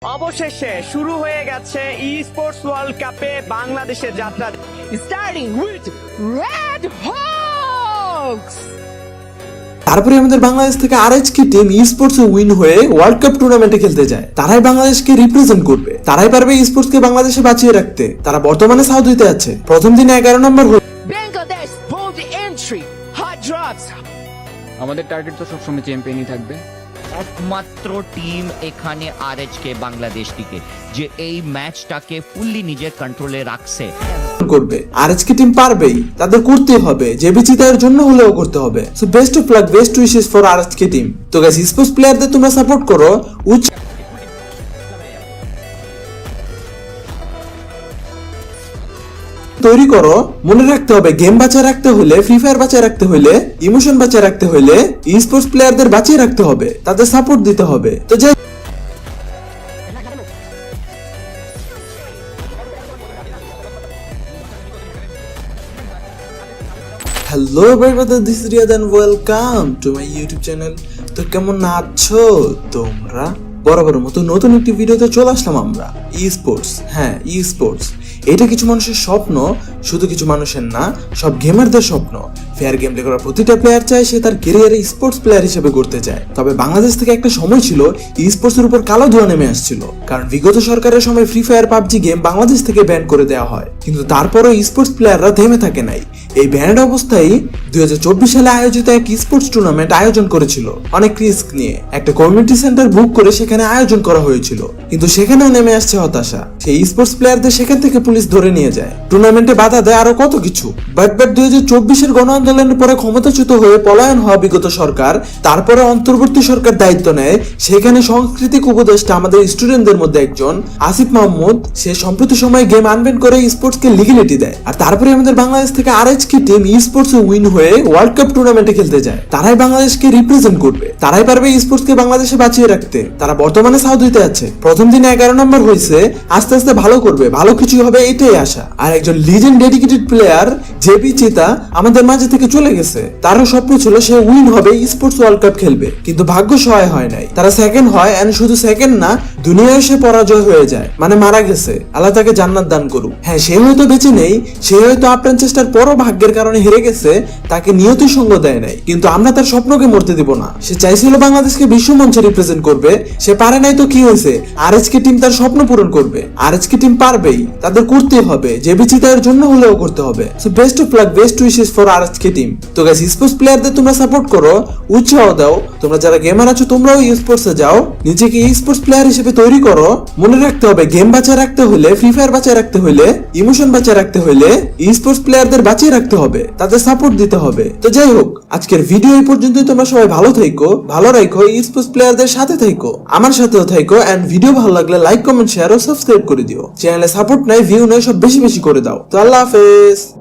অবশেষে শুরু হয়ে গেছে ই স্পোর্টস ওয়ার্ল্ড কাপে বাংলাদেশের যাত্রা, স্টার্টিং উইথ রেড হকস। তারপরে আমাদের বাংলাদেশ থেকে আরএইচকে টিম ই স্পোর্টস উইন হয়ে ওয়ার্ল্ড কাপ টুর্নামেন্টে খেলতে যায়। তারাই বাংলাদেশকে রিপ্রেজেন্ট করবে, তারাই পারবে ই স্পোর্টস কে বাংলাদেশে বাঁচিয়ে রাখতে। তারা বর্তমানে সৌদিতে আছে। প্রথম দিনে 11 নম্বর Bangladesh bold entry, hot drops. আমাদের টার্গেট তো সবসময় চ্যাম্পিয়নই থাকবে। একমাত্র টিম এখানে আরএইচকে বাংলাদেশটিকে যে এই ম্যাচটাকে ফুললি নিজের কন্ট্রোলে রাখছে। করবে আরএইচকে টিম পারবেই, তাদের করতে হবে, যে বিচিতার জন্য হলেও করতে হবে। So best of luck, best wishes for RHK team. তো গাইস, স্পোর্টস প্লেয়ারদের তোমরা সাপোর্ট করো, তৈরি করো। মনে রাখতে হবে, গেম বাঁচিয়ে রাখতে হলে, ফ্রি ফায়ার বাঁচিয়ে রাখতে হলে, ইমোশন বাঁচিয়ে রাখতে হলে ই স্পোর্টস প্লেয়ারদের বাঁচিয়ে রাখতে হবে, তাদের সাপোর্ট দিতে হবে। তো যাই hello everybody, this is Riyad and welcome to my YouTube channel. তো কেমন আছো তোমরা? বরাবর মতো নতুন একটি ভিডিওতে চলে আসলাম আমরা। ই স্পোর্টস, হ্যাঁ ই স্পোর্টস, এটা কিছু মানুষের স্বপ্ন, শুধু কিছু মানুষের না, সব গেমারদের স্বপ্ন। ফেয়ার গেম প্লে করা প্রতিটা প্লেয়ার চায় সে তার ক্যারিয়ারে স্পোর্টস প্লেয়ার হিসেবে করতে চায়। তবে বাংলাদেশ থেকে একটা সময় ছিল ই স্পোর্টস এর উপর কালো ধোঁয়া নেমে আসছিল, কারণ বিগত সরকারের সময় free fire, PUBG game Bangladesh থেকে ব্যান করে দেওয়া হয়। কিন্তু তারপরও স্পোর্টস প্লেয়াররা থেমে থাকে নাই। এই ব্যান্ড অবস্থায় 2024 সালে আয়োজিত এক স্পোর্টস টুর্নামেন্ট আয়োজন করেছিল, অনেক রিস্ক নিয়ে একটা কমিউনিটি সেন্টার বুক করে সেখানে আয়োজন করা হয়েছিল। কিন্তু সেখানেও নেমে আসছে হতাশা। সেই স্পোর্টস প্লেয়ারদের সেখান থেকে পুলিশ ধরে নিয়ে যায়, টুর্নামেন্টে বাধা দেয়, আরো কত কিছু। বাট 2024 গণ আন্দোলনের পরে ক্ষমতাচ্যুত হয়ে পলায়ন হওয়া বিগত সরকার, তারপরে অন্তর্বর্তী সরকার দায়িত্ব নেয়। সেখানে সাংস্কৃতিক উপদেষ্টা আমাদের স্টুডেন্টদের মধ্যে একজন আসিফ মাহমুদ, সে সম্প্রতি সময়ে গেম আনব্যান করে স্পোর্টস কে লিগ্যালিটি দেয়। আর তারপরে আমাদের বাংলাদেশ থেকে আরএইচকে টিম ই স্পোর্টস উইন হয়ে ওয়ার্ল্ড কাপ টুর্নামেন্টে খেলতে যায়। তারাই বাংলাদেশকে রিপ্রেজেন্ট করবে, তারাই পারবে ই স্পোর্টস কে বাংলাদেশে বাঁচিয়ে রাখতে। তারা বর্তমানে সৌদিতে আছে। প্রথম দিনে 11 নম্বর হয়েছে, আস্তে আস্তে ভালো করবে, ভালো কিছু হবে, এটাই আশা। আর একজন লিজেন্ড ডেডিকেটেড প্লেয়ার জেবি চিতা আমাদের মাঝে থেকে চলে গেছে। তারও স্বপ্ন ছিল সে উইন হবে, স্পোর্টস ওয়ার্ল্ড কাপ খেলবে, কিন্তু ভাগ্য সহায় হয় নাই। তারা সেকেন্ড হয়, এন্ড শুধু সেকেন্ড না, দুনিয়ায় সে পরাজয় হয়ে যায়, মানে মারা গেছে। আল্লাহ তাকে জান্নাত দান করুক। হ্যাঁ, সে হয়তো বেঁচে নেই, সে হয়তো আপ্রাণ চেষ্টার পরও ভাগ্যের কারণে হেরে গেছে, তাকে নিয়তি সঙ্গ দেয় নাই। কিন্তু আমরা তার স্বপ্নকে মরতে দিব না। সে চাইছিল বাংলাদেশকে বিশ্ব মঞ্চে রিপ্রেজেন্ট করবে, সে পারে নাই, তো কি হয়েছে? আরএইচকে টিম তার স্বপ্ন পূরণ করবে, আরএইচকে টিম পারবেই, তাদের করতে হবে, যে বিচিতার জন্য হলেও করতে হবে। So best of luck, best wishes for RHK team. তো গাইস, স্পোর্টস প্লেয়ারদের তোমরা সাপোর্ট করো, উৎসাহ দাও। তোমরা যারা গেমার আছো তোমরাও ই স্পোর্টসে যাও, নিজেকে ই স্পোর্টস প্লেয়ার হিসেবে তৈরি করো। মনে রাখতে হবে, গেম বাঁচিয়ে রাখতে হলে, ফ্রি ফায়ার বাঁচিয়ে রাখতে হলে, ইমোশন বাঁচিয়ে রাখতে হলে ই স্পোর্টস প্লেয়ারদের বাঁচিয়ে রাখতে হবে, তাদের সাপোর্ট দিতে হবে। তো যাই হোক, আজকের ভিডিও এই পর্যন্তই। তোমরা সবাই ভালো থেকো, ভালো রাখো, ই স্পোর্টস প্লেয়ারদের সাথে থেকো, আমার সাথেও থেকো। এন্ড ভিডিও ভালো লাগলে লাইক, কমেন্ট, শেয়ার ও সাবস্ক্রাইব করে দিও। চ্যানেলে সাপোর্ট নাই, ভিউ নাই, সব বেশি বেশি করে দাও। তো আল্লাহ হাফেজ।